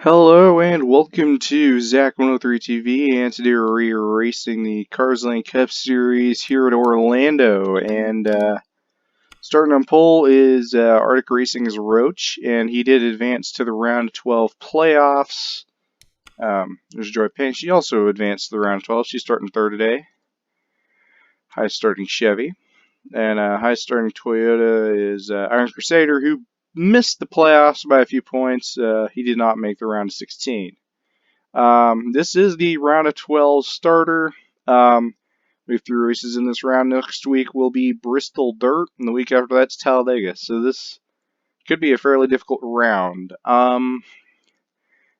Hello and welcome to Zach103 TV, and today we're racing the Carsland Cup Series here at Orlando. And starting on pole is Arctic Racing's Roach, and he did advance to the round 12 playoffs. There's Joy Payne. She also advanced to the round 12. She's starting third today. High starting Chevy. And high starting Toyota is Iron Crusader, who missed the playoffs by a few points. He did not make the round of 16. This is the round of 12 starter. We have 3 races in this round. Next week will be Bristol Dirt, and the week after that's Talladega. So this could be a fairly difficult round. And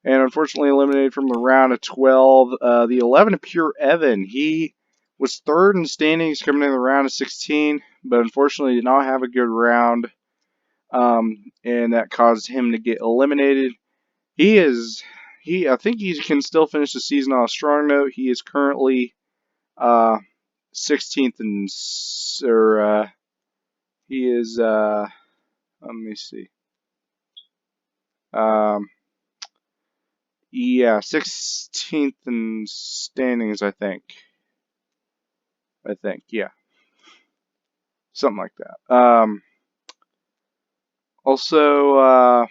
unfortunately eliminated from the round of 12, the 11 Pure Evan. He was third in standings coming in the round of 16, but unfortunately did not have a good round, and that caused him to get eliminated. I think he can still finish the season on a strong note. He is currently 16th he is let me see. Yeah, 16th in standings, I think, yeah. Something like that. Also,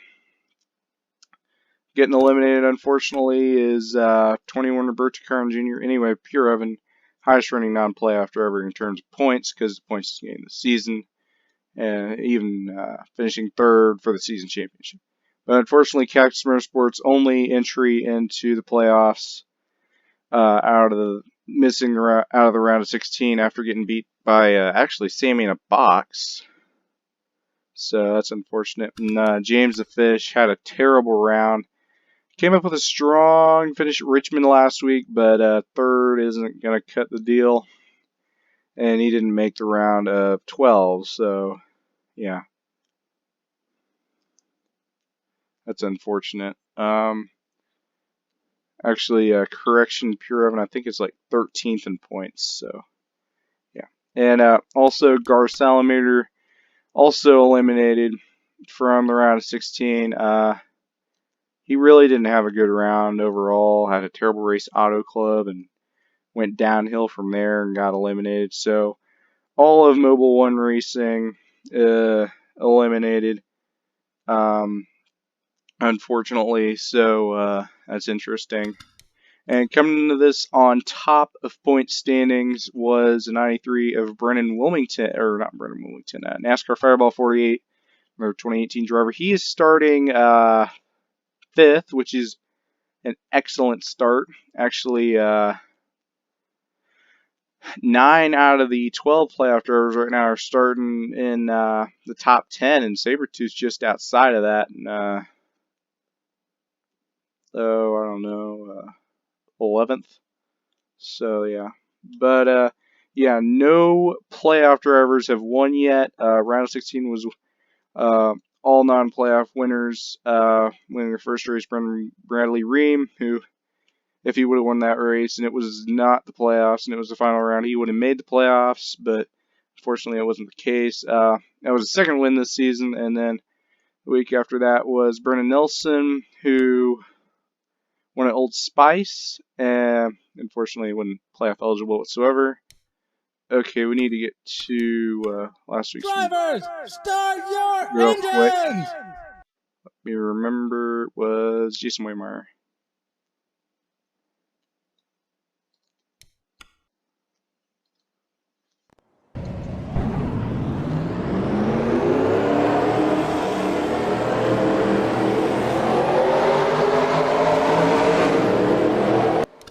getting eliminated, unfortunately, is 21 Roberto Carn Jr. Anyway, Pure Evan, highest running non-playoff driver in terms of points, because the points is game of the season, and even finishing third for the season championship. But unfortunately, Cactus Motorsports' only entry into the playoffs out of the round of 16 after getting beat by actually Sammy in a box. So that's unfortunate. And James the Fish had a terrible round. Came up with a strong finish at Richmond last week, but third isn't going to cut the deal. And he didn't make the round of 12, so yeah. That's unfortunate. Actually, correction, Pure Evan, I think it's like 13th in points, so yeah. And also, Gar Salameter, also eliminated from the round of 16. He really didn't have a good round overall. Had a terrible race Auto Club and went downhill from there and got eliminated. So all of Mobile One Racing eliminated, unfortunately. So that's interesting. And coming into this on top of point standings was a 93 of Brennan Wilmington, or not Brennan Wilmington, NASCAR Fireball 48, their 2018 driver. He is starting 5th, which is an excellent start. Actually, 9 out of the 12 playoff drivers right now are starting in the top 10, and Sabretooth's just outside of that. And, I don't know, 11th. So, yeah. But, yeah, no playoff drivers have won yet. Round of 16 was all non-playoff winners. Winning the first race, Bradley Ream, who, if he would have won that race and it was not the playoffs and it was the final round, he would have made the playoffs, but unfortunately it wasn't the case. That was his second win this season, and then the week after that was Brennan Nelson, who won at Old Spice, and unfortunately wasn't playoff eligible whatsoever. Okay, we need to get to last week's. Drivers, start your engines! Let me remember, it was Jason Waymeyer.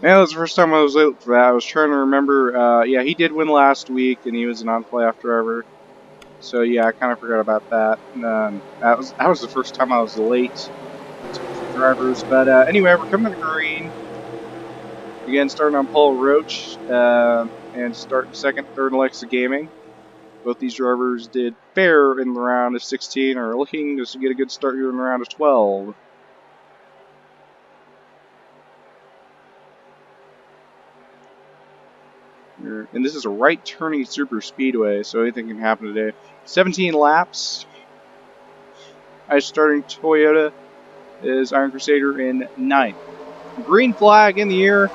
Man, that was the first time I was late for that. I was trying to remember. Yeah, he did win last week, and he was a non-playoff driver. So yeah, I kind of forgot about that. That was the first time I was late to drivers. But anyway, we're coming to the green. Again, starting on Paul Roach and starting second, third, Alexa Gaming. Both these drivers did fair in the round of 16, are looking just to get a good start here in the round of 12. And this is a right-turning super speedway, so anything can happen today. 17 laps. I starting Toyota is Iron Crusader in 9th. Green flag in the air.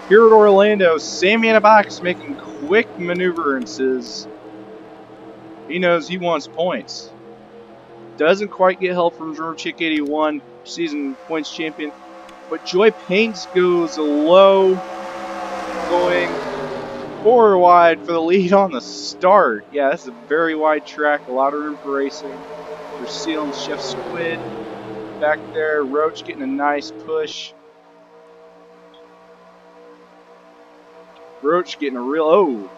Here at Orlando, Sammy in a box making quick maneuverances. He knows he wants points. Doesn't quite get help from German Chick 81, season points champion. But Joy Paints goes low, going 4 wide for the lead on the start. Yeah, this is a very wide track, a lot of room for racing. They're sealing Chef Squid back there. Roach getting a nice push. Roach getting a real,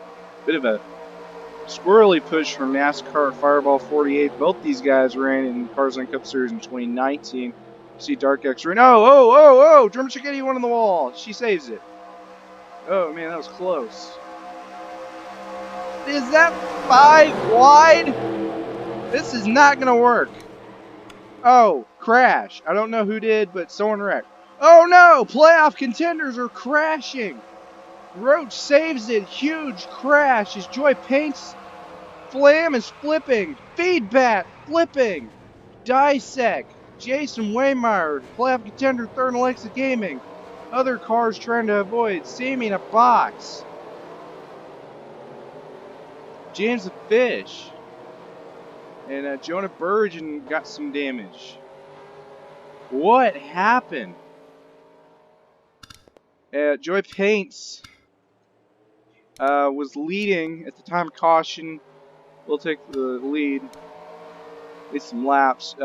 bit of a squirrely push from NASCAR Fireball 48. Both these guys ran in Carsland Cup Series in 2019. You see Dark X ran. Oh! German Chick 81 on the wall. She saves it. Oh, man, that was close. Is that 5 wide? This is not going to work. Oh, crash. I don't know who did, but someone wrecked. Oh, no! Playoff contenders are crashing. Roach saves it. Huge crash as Joy Paints. Flam is flipping. Feedback flipping. Dissect. Jason Waymeyer, playoff contender, third in Alexa Gaming. Other cars trying to avoid. Sammy in a box. James the Fish. And Jonah Burgeon got some damage. What happened? Joy Paints was leading at the time of caution. We'll take the lead. At least some laps.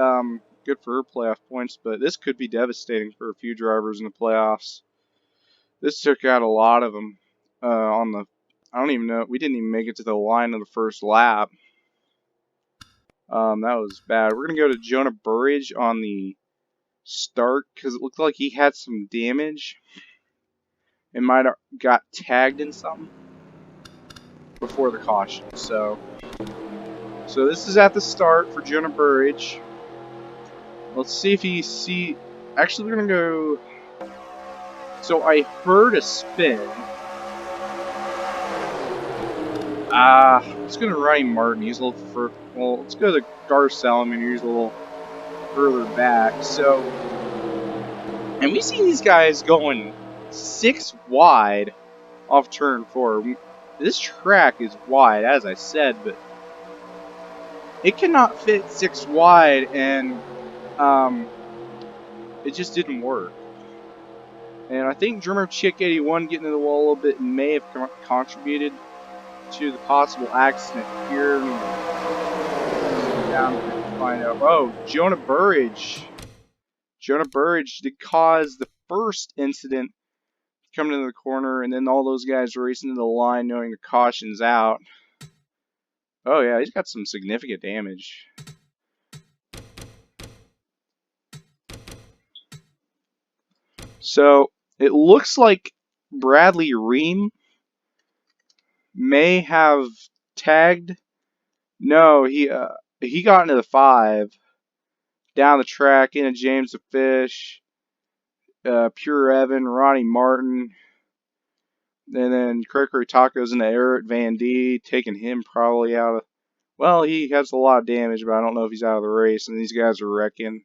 Good for her playoff points, but this could be devastating for a few drivers in the playoffs. This took out a lot of them on the. I don't even know. We didn't even make it to the line of the first lap. That was bad. We're gonna go to Jonah Burridge on the start because it looked like he had some damage. It might have got tagged in something before the caution. So this is at the start for Jonah Burridge. Let's see if he see. Actually, we're gonna go. So I heard a spin. Let's go to Ronnie Martin. He's a little further. Well, let's go to Garcelle. I mean, he's a little further back. So, and we've seen these guys going 6 wide off turn 4. This track is wide, as I said, but it cannot fit 6 wide, and it just didn't work. And I think Drummer Chick 81 getting to the wall a little bit may have contributed to the possible accident here. Down to find out. Oh, Jonah Burridge. Jonah Burridge did cause the first incident coming into the corner, and then all those guys racing to the line knowing the caution's out. Oh yeah, he's got some significant damage. So it looks like Bradley Ream may have tagged. No, he got into the 5 down the track into James the Fish, Pure Evan, Ronnie Martin, and then Cracker Tacos into Eric Van D, taking him probably out of. Well, he has a lot of damage, but I don't know if he's out of the race. And these guys are wrecking,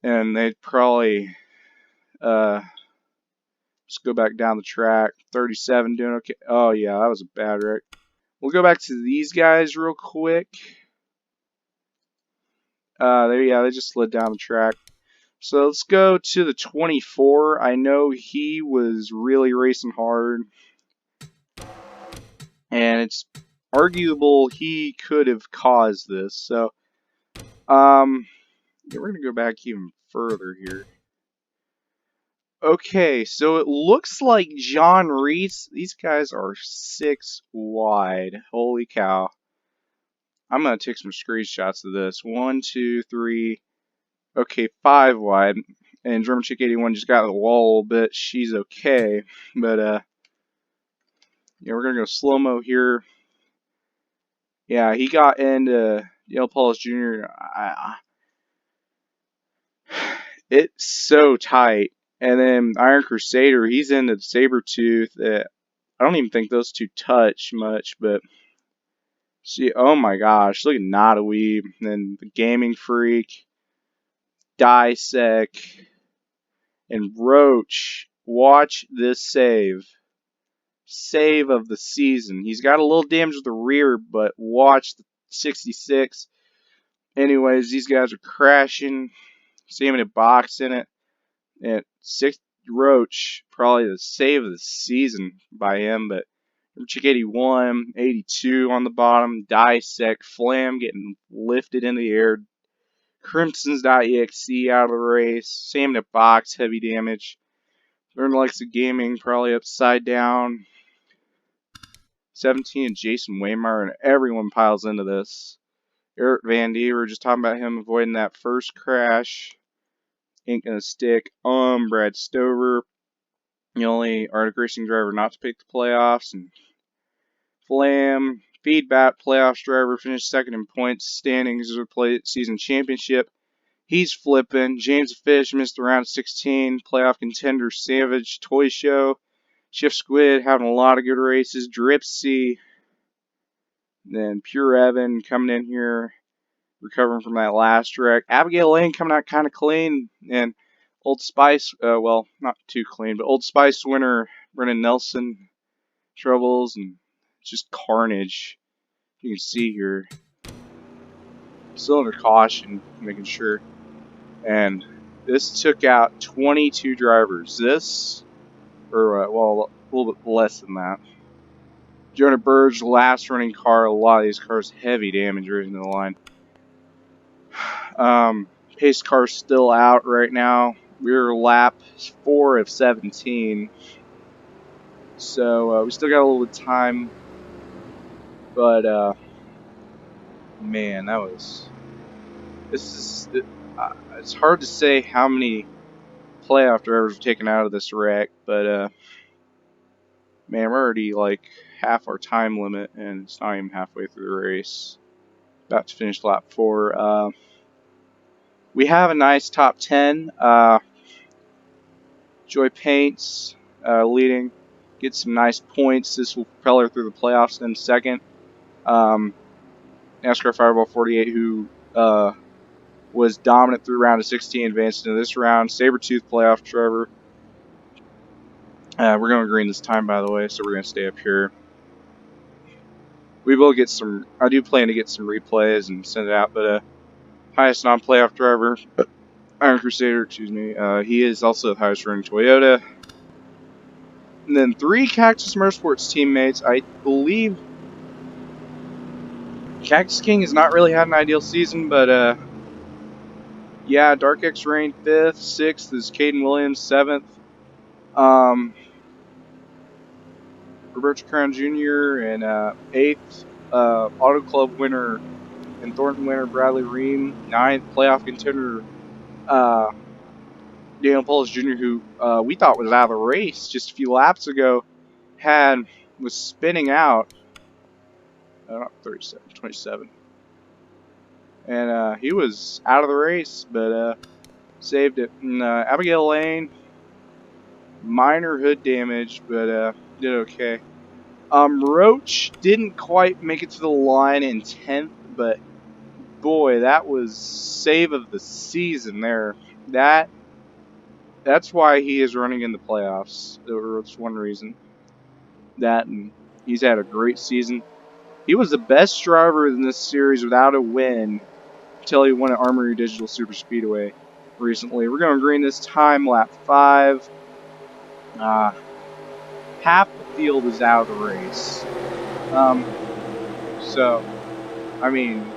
and they'd probably just go back down the track. 37 doing okay. Oh yeah, that was a bad wreck. We'll go back to these guys real quick. They just slid down the track. So let's go to the 24. I know he was really racing hard, and it's arguable he could have caused this. So, yeah, we're gonna go back even further here. Okay, so it looks like John Reese. These guys are 6 wide. Holy cow! I'm gonna take some screenshots of this. 1, 2, 3. Okay, 5 wide. And German Chick 81 just got to the wall a little bit. She's okay. But, yeah, we're going to go slow-mo here. Yeah, he got into Yale Paulus Jr. It's so tight. And then Iron Crusader, he's into Sabretooth. I don't even think those two touch much, but see, oh my gosh, look at Not a Weeb. And then the Gaming Freak. Dissect, and Roach. Watch this save. Save of the season. He's got a little damage with the rear, but watch the 66. Anyways, these guys are crashing. Saving a box in it. And Roach, probably the save of the season by him, but Chick 81, 82 on the bottom, Dissect, Flam getting lifted in the air, Crimson's.exe out of the race, Sam to box, heavy damage, Learn Likes of Gaming, probably upside down, 17 and Jason Waymire, and everyone piles into this. Eric Van D, we were just talking about him avoiding that first crash. Ain't gonna stick. Brad Stover, the only Arctic Racing driver not to pick the playoffs, and Flam, Feedback playoffs driver, finished second in points standings as a season championship. He's flipping. James Fish missed the round 16. Playoff contender Savage, Toy Show, Shift Squid having a lot of good races. Dripsy, then Pure Evan coming in here, recovering from that last wreck. Abigail Lane coming out kind of clean, and Old Spice, well, not too clean, but Old Spice winner Brennan Nelson troubles, and just carnage. You can see here, still under caution, making sure. And this took out 22 drivers. This, or well, a little bit less than that. Jonah Burge, last running car. A lot of these cars heavy damage right into the line. Pace car's still out right now. We're lap 4 of 17. So we still got a little bit of time. But man, that was. It's hard to say how many playoff drivers were taken out of this wreck, but man, we're already like half our time limit, and it's not even halfway through the race. About to finish lap 4. We have a nice top 10. Joy Paints leading, get some nice points. This will propel her through the playoffs in second. NASCAR Fireball 48, who was dominant through round of 16, advanced into this round. Sabretooth playoff driver. We're going green this time, by the way, so we're going to stay up here. We will get some. I do plan to get some replays and send it out, but highest non-playoff driver, Iron Crusader, excuse me. He is also the highest running Toyota. And then 3 Cactus Motorsports teammates. I believe Cactus King has not really had an ideal season, but yeah, Dark X Rain 5th, 6th is Caden Williams, 7th. Roberto Crown Jr. and 8th Auto Club winner and Thornton winner Bradley Ream, 9th playoff contender Daniel Polis Jr., who we thought was out of the race just a few laps ago, was spinning out. Not 37, 27. And he was out of the race, but saved it. And Abigail Lane, minor hood damage, but did okay. Roach didn't quite make it to the line in 10th, but boy, that was save of the season there. That's why he is running in the playoffs. That's one reason. That, and he's had a great season. He was the best driver in this series without a win until he won at Armory Digital Super Speedway recently. We're going green this time, lap 5. Half the field is out of the race. So, I mean,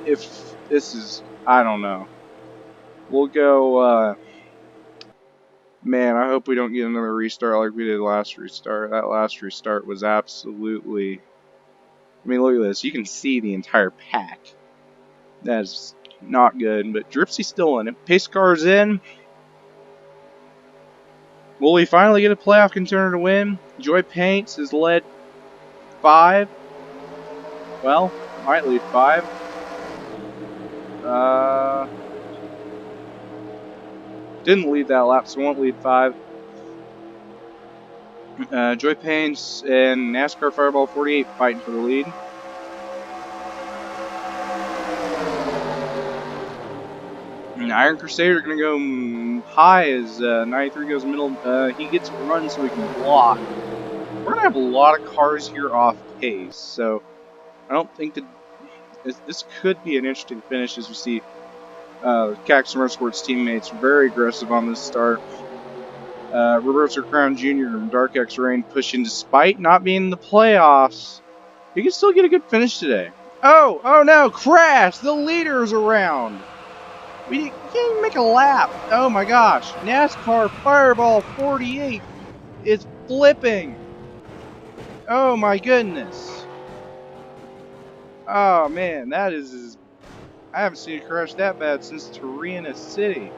if this is, I don't know. We'll go, man, I hope we don't get another restart like we did last restart. That last restart was absolutely, I mean, look at this. You can see the entire pack. That is not good, but Dripsy's still in it. Pace car's in. Will we finally get a playoff contender to win? Joy Paints has led 5. Well, might lead 5. Didn't lead that lap, so won't lead 5. Joy Paints and NASCAR Fireball 48 fighting for the lead. Iron Crusader going to go high as 93 goes middle. He gets a run so he can block. We're going to have a lot of cars here off pace, so I don't think that this could be an interesting finish as we see Cax Motorsports teammates very aggressive on this start. Roberto Crown Jr. and Dark X Rain pushing despite not being in the playoffs. He can still get a good finish today. Oh no, crash! The leader's around! We can't even make a lap! Oh my gosh, NASCAR Fireball 48 is flipping! Oh my goodness! Oh man, that is... I haven't seen a crash that bad since Torino City.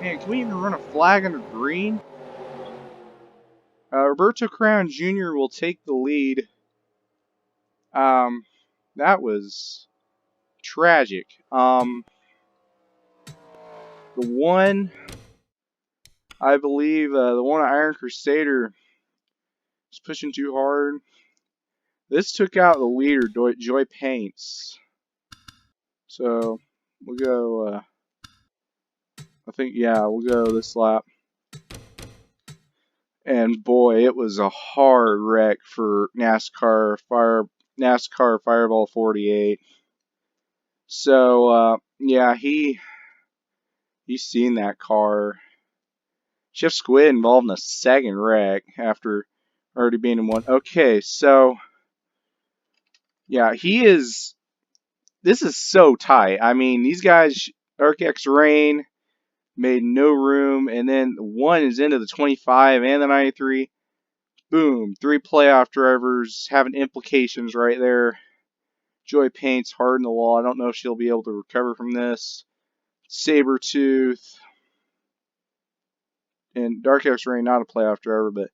Man, can we even run a flag under green? Roberto Crown Jr. will take the lead. That was tragic. The one, I believe, the one Iron Crusader is pushing too hard. This took out the leader, Joy Paints. So, we'll go, I think, yeah, we'll go this lap. And boy, it was a hard wreck for NASCAR Fireball 48. So, yeah, he's seen that car. Chef Squid involved in a second wreck after already being in one. Okay, so yeah, this is so tight. I mean, these guys, Dark X Rain made no room, and then one is into the 25 and the 93. Boom, 3 playoff drivers having implications right there. Joy Paint's hard in the wall. I don't know if she'll be able to recover from this. Sabretooth and Dark X Rain, not a playoff driver, but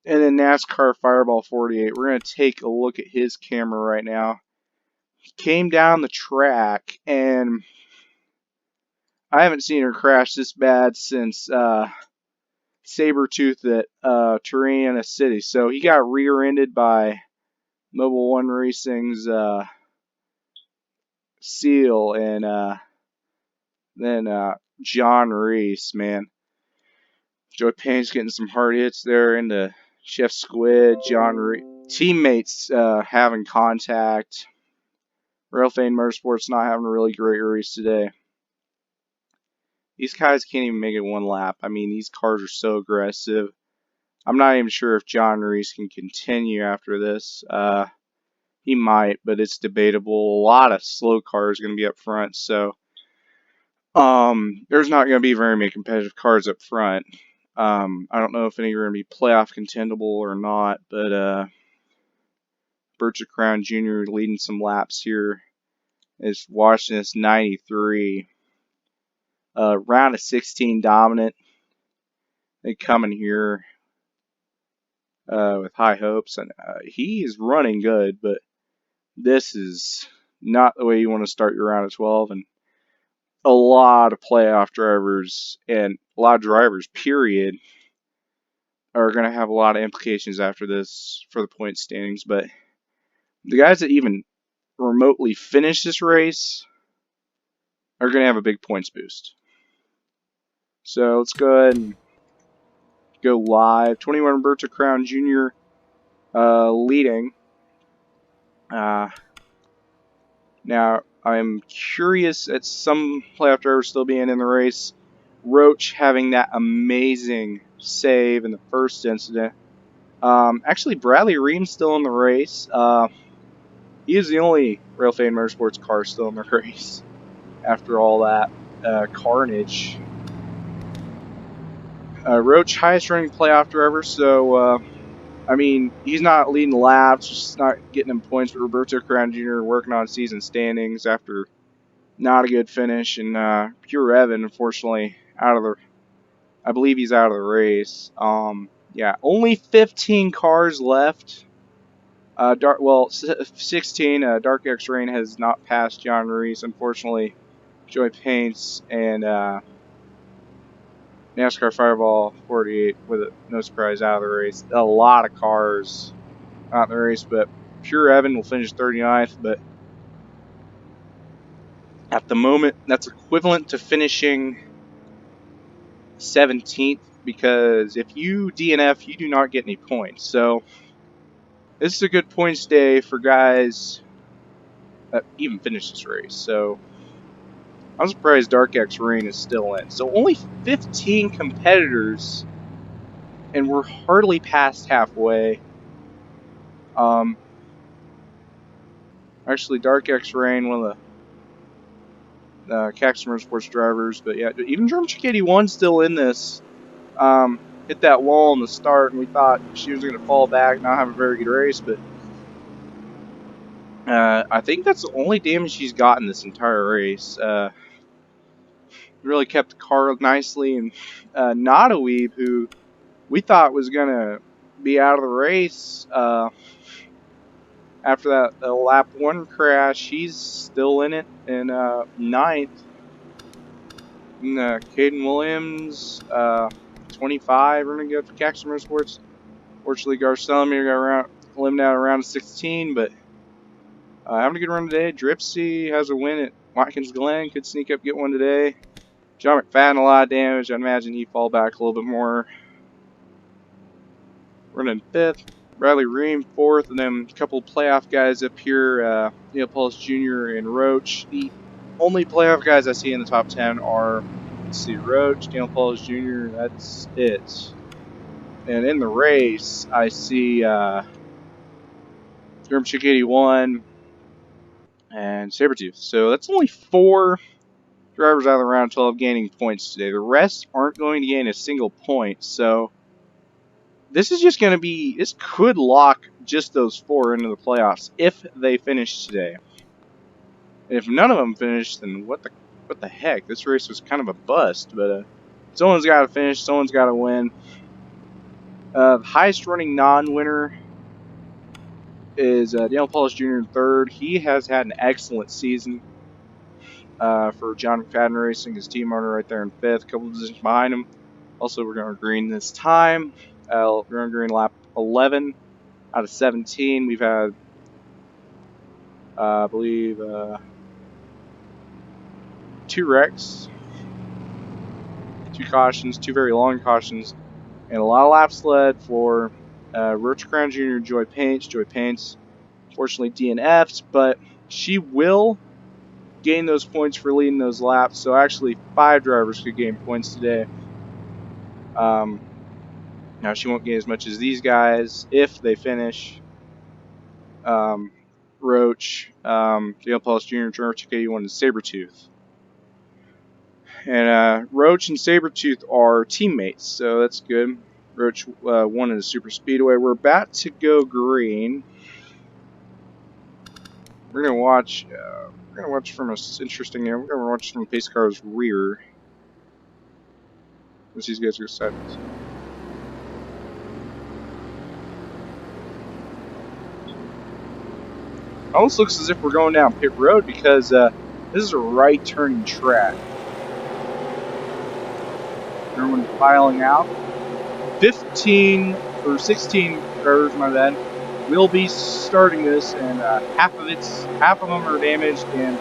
and then NASCAR Fireball 48. We're going to take a look at his camera right now. He came down the track, and I haven't seen her crash this bad since Sabretooth at Torino City. So he got rear-ended by Mobile One Racing's Seal, and then John Reese, man. Joe Payne's getting some hard hits there into Chef Squid, John Reese. Teammates having contact. Railfane Motorsports not having a really great race today. These guys can't even make it one lap. I mean, these cars are so aggressive. I'm not even sure if John Reese can continue after this. He might, but it's debatable. A lot of slow cars are going to be up front, so there's not going to be very many competitive cars up front. I don't know if any are going to be playoff contendable or not, but Birch Crown Jr. leading some laps here is watching this 93. Round of 16 dominant. They coming here with high hopes, and he is running good, but this is not the way you want to start your round of 12. And a lot of playoff drivers and a lot of drivers, period, are going to have a lot of implications after this for the point standings. But the guys that even remotely finish this race are going to have a big points boost. So let's go ahead and go live. 21 Roberto Crown Jr. Leading. Now, I'm curious at some playoff drivers still being in the race. Roach having that amazing save in the first incident. Actually, Bradley Ream's still in the race. He is the only Railfane Motorsports car still in the race after all that carnage. Roach, highest running playoff driver, so I mean, he's not leading laps, just not getting him points. But Roberto Crown Jr. working on season standings after not a good finish, and Pure Evan, unfortunately, out of the. I believe he's out of the race. Yeah, only 15 cars left. 16. Dark X Rain has not passed John Reese, unfortunately. Joy Paints and NASCAR Fireball 48 with it, no surprise, out of the race. A lot of cars out in the race, but Pure Evan will finish 39th. But At the moment, that's equivalent to finishing 17th, because if you DNF, you do not get any points. So this is a good points day for guys that even finish this race. So I'm surprised Dark X Rain is still in. So only 15 competitors, and we're hardly past halfway. Actually, Dark X Rain, one of the Cax Sports drivers, but yeah, even German Chick 81's still in this. Hit that wall in the start, and we thought she was going to fall back, not have a very good race, but I think that's the only damage she's gotten this entire race. Really kept the car nicely, and Notaweeb, who we thought was going to be out of the race after that lap 1 crash, she's still in it in 9th. And, Caden Williams, 25, we're going to go for Cax Sports. Fortunately, Garcelmier got eliminated out around 16, but having a good run today. Dripsy has a win at Watkins Glen. Could sneak up, get one today. John McFadden, a lot of damage. I'd imagine he'd fall back a little bit more. Running 5th. Bradley Ream 4th, and then a couple playoff guys up here. Neil Paulus Jr. and Roach. The only playoff guys I see in the top 10 are, let's see, Roach, Neil Paulus Jr. That's it. And in the race, I see German Chick 81 and Sabretooth. So that's only 4 drivers out of the round 12 gaining points today. The rest aren't going to gain a single point. So this is just going to be, this could lock just those 4 into the playoffs if they finish today. And if none of them finish, then what the heck? This race was kind of a bust. But someone's got to finish. Someone's got to win. The highest running non-winner is Daniel Paulus Jr. in 3rd. He has had an excellent season for John McFadden Racing, his team owner, right there in 5th. A couple of positions behind him. Also, we're going to green this time. We're going to green lap 11 out of 17. We've had, I believe, 2 wrecks, 2 cautions, 2 very long cautions, and a lot of laps led for Roach Crown Jr. Joy Paints. Joy Paints, fortunately, DNF'd, but she will gain those points for leading those laps. So actually, 5 drivers could gain points today. Now she won't gain as much as these guys if they finish. Roach, Dale Paulus Jr., German Chick 81, and Sabretooth. And Roach and Sabretooth are teammates, so that's good. Roach won in a super speedway. We're about to go green. We're gonna watch. We're gonna watch from a interesting. We're gonna watch from the pace car's rear. As these guys go sideways. Almost looks as if we're going down pit road because this is a right turning track. Everyone filing out. 15 or 16 drivers, my bad, will be starting this, and half of them are damaged and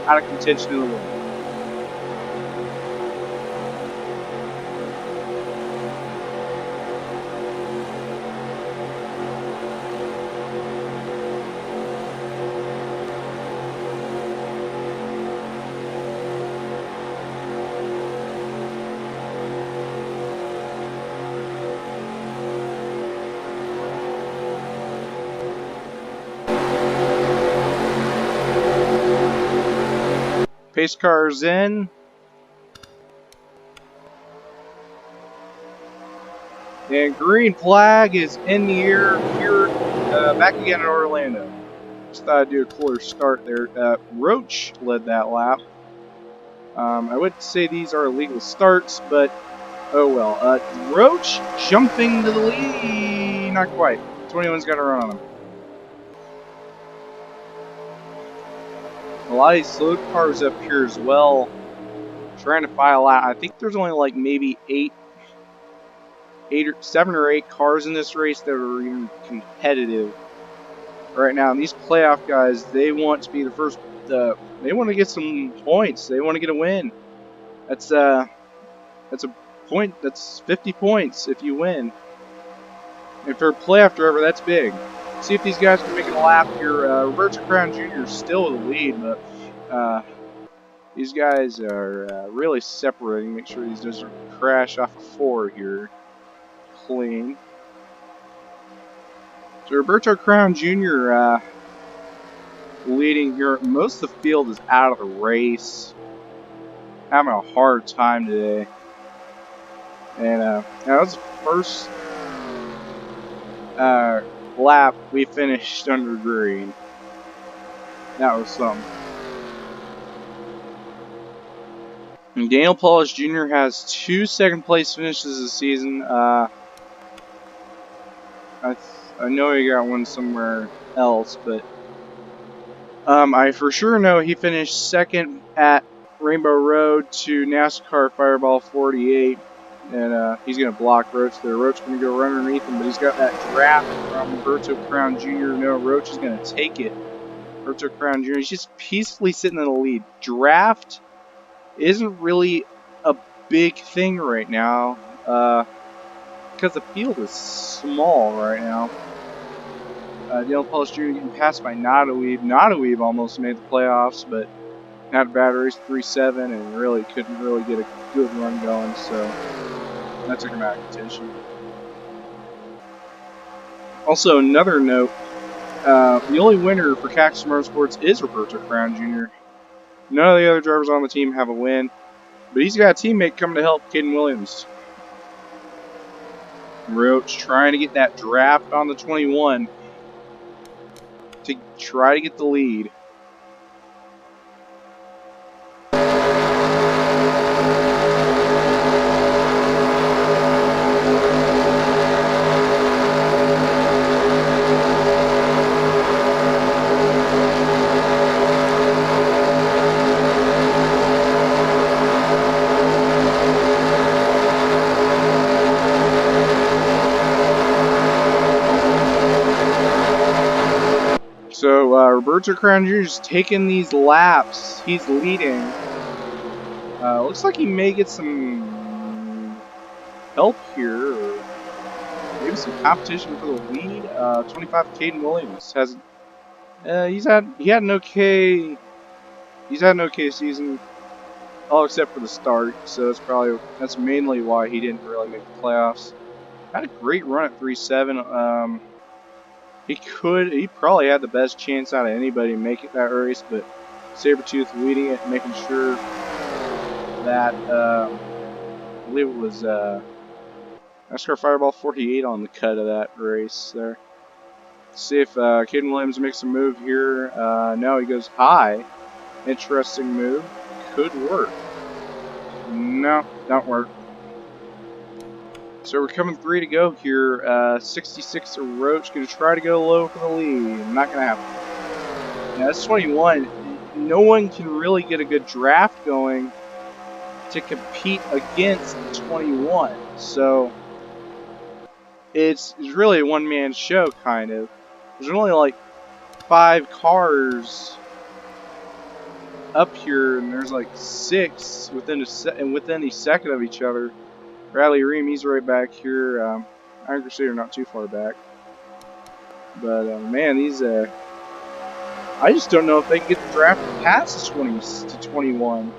out of contention in the win. Pace car's in. And green flag is in the air here, back again in Orlando. Just thought I'd do a cooler start there. Roach led that lap. I would say these are illegal starts, but oh well. Roach jumping to the lead. Not quite. 21's got to run on him. A lot of these slow cars up here as well, trying to file out. I think there's only like maybe 7 or 8 cars in this race that are even competitive right now. And these playoff guys, they want to be the first They want to get some points. They want to get a win. That's a point. That's 50 points if you win. And for a playoff driver, that's big. See if these guys can make it a lap here. Roberto Crown Jr. is still in the lead, but these guys are really separating. Make sure these doesn't crash off of 4 here. Clean. So Roberto Crown Jr. Leading here. Most of the field is out of the race. Having a hard time today. And that was the first lap we finished under green. That was something. And Daniel Paulus Jr. has 2 second place finishes this season. I know he got one somewhere else, but I for sure know he finished second at Rainbow Road to NASCAR Fireball 48. And he's going to block Roach there. Roach is going to go run underneath him, but he's got that draft from Roberto Crown Jr. No, Roach is going to take it. Roberto Crown Jr. He's just peacefully sitting in the lead. Draft isn't really a big thing right now because the field is small right now. Dylan Paulus Jr. getting passed by Nodaweeb. Nodaweeb almost made the playoffs, but had a bad race 3-7 and really couldn't really get a good run going, so that took him out of contention. Also, another note, the only winner for Cactus Motorsports is Roberto Crown Jr. None of the other drivers on the team have a win, but he's got a teammate coming to help, Caden Williams. Roach trying to get that draft on the 21 to try to get the lead. So Roberto Crown Jr. is taking these laps. He's leading. Looks like he may get some help here, or maybe some competition for the lead. 25 Caden Williams has. He had an okay season, all except for the start. So that's mainly why he didn't really make the playoffs. Had a great run at 3-7. He probably had the best chance out of anybody to make it that race, but Sabretooth leading it, making sure that, I believe it was NASCAR Fireball 48 on the cut of that race there. Let's see if Caden Williams makes a move here. No, he goes high. Interesting move. Could work. No, don't work. So we're coming 3 to go here. 66 Roach going to try to go low for the lead. Not going to happen. Yeah, that's 21. No one can really get a good draft going to compete against 21. So it's really a one-man show, kind of. There's only like 5 cars up here, and there's like 6 within a second of each other. Bradley Ream, he's right back here. Iron Crusader not too far back. But, man, these, I just don't know if they can get the draft past the 20 to 21.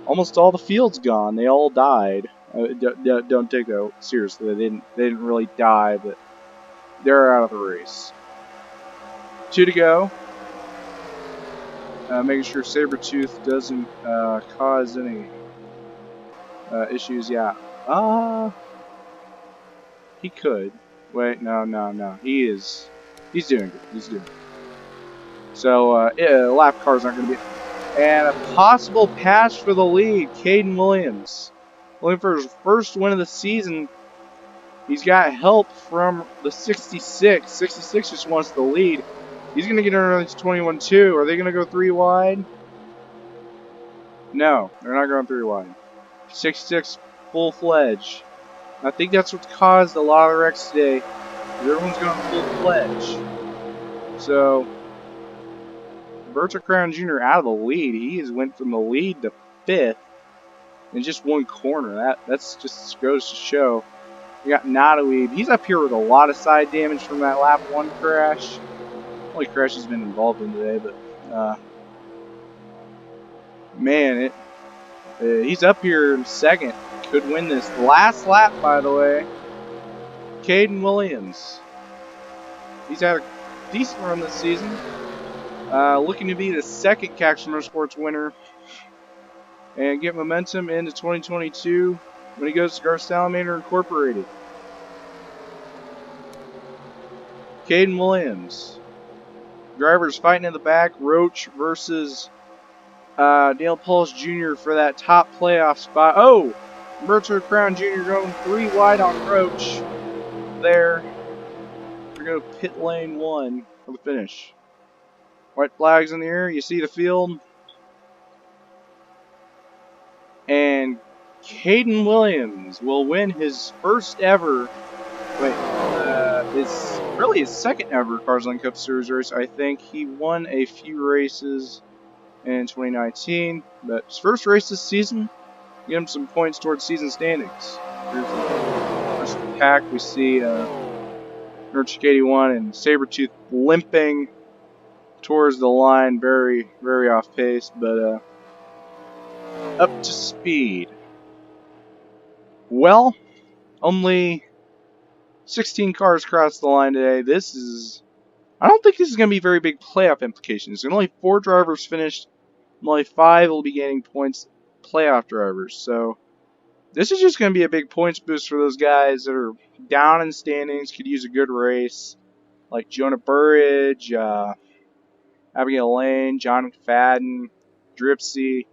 Almost all the field's gone. They all died. Don't take that seriously. They didn't really die, but they're out of the race. 2 to go. Making sure Sabretooth doesn't cause any issues. Yeah. He could. Wait, no. He's doing good. He's doing good. So, lap cars aren't going to be. And a possible pass for the lead, Caden Williams. Looking for his first win of the season. He's got help from the 66. 66 just wants the lead. He's going to get under this 21 too. Are they going to go 3 wide? No, they're not going 3 wide. 66 full-fledged. I think that's what's caused a lot of the wrecks today. Everyone's going full-fledged. So, Berta Crown Jr. out of the lead. He has went from the lead to 5th in just one corner. That's just goes to show. We got Nottweeb. He's up here with a lot of side damage from that lap 1 crash. Only crash he's been involved in today, but man, he's up here in 2nd. Could win this. Last lap, by the way. Caden Williams. He's had a decent run this season. Looking to be the 2nd Cax Motorsports winner and get momentum into 2022 when he goes to Carsland Incorporated. Caden Williams. Drivers fighting in the back. Roach versus Dale Pauls Jr. for that top playoff spot. Oh! Roberto Crown Jr. going 3 wide on Roach. There. We're going to pit lane 1 for the finish. White flags in the air. You see the field. And Caden Williams will win his first ever, his 2nd ever Carsland Cup Series race. I think he won a few races in 2019, but his first race this season, get him some points towards season standings. Here's the pack. We see Nurture 81 and Sabretooth limping towards the line, very, very off pace, but up to speed. Well, only 16 cars crossed the line today. I don't think this is going to be very big playoff implications. Only 4 drivers finished, and only 5 will be gaining points, playoff drivers. So this is just going to be a big points boost for those guys that are down in standings, could use a good race, like Jonah Burridge, Abigail Lane, John McFadden, Dripsy.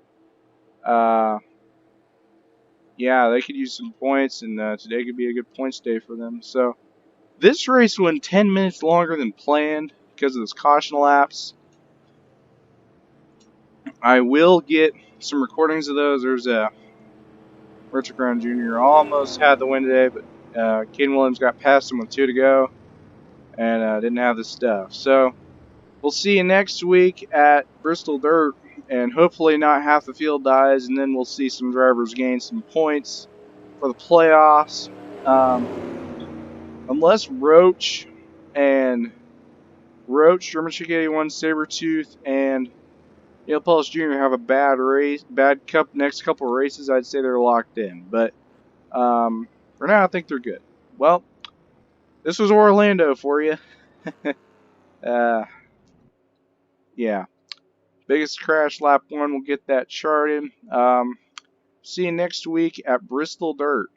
Yeah, they could use some points, and today could be a good points day for them. So this race went 10 minutes longer than planned because of those caution laps. I will get some recordings of those. There's Richard Crown Jr. almost had the win today, but Caden Williams got past him with 2 to go and didn't have the stuff. So we'll see you next week at Bristol Dirt, and hopefully not half the field dies, and then we'll see some drivers gain some points for the playoffs. Unless Roach, German Chick 81, Sabretooth, and Neil Pauls Jr. have a next couple races, I'd say they're locked in. But for now, I think they're good. Well, this was Orlando for you. Yeah. Biggest crash lap 1, we'll get that charted. See you next week at Bristol Dirt.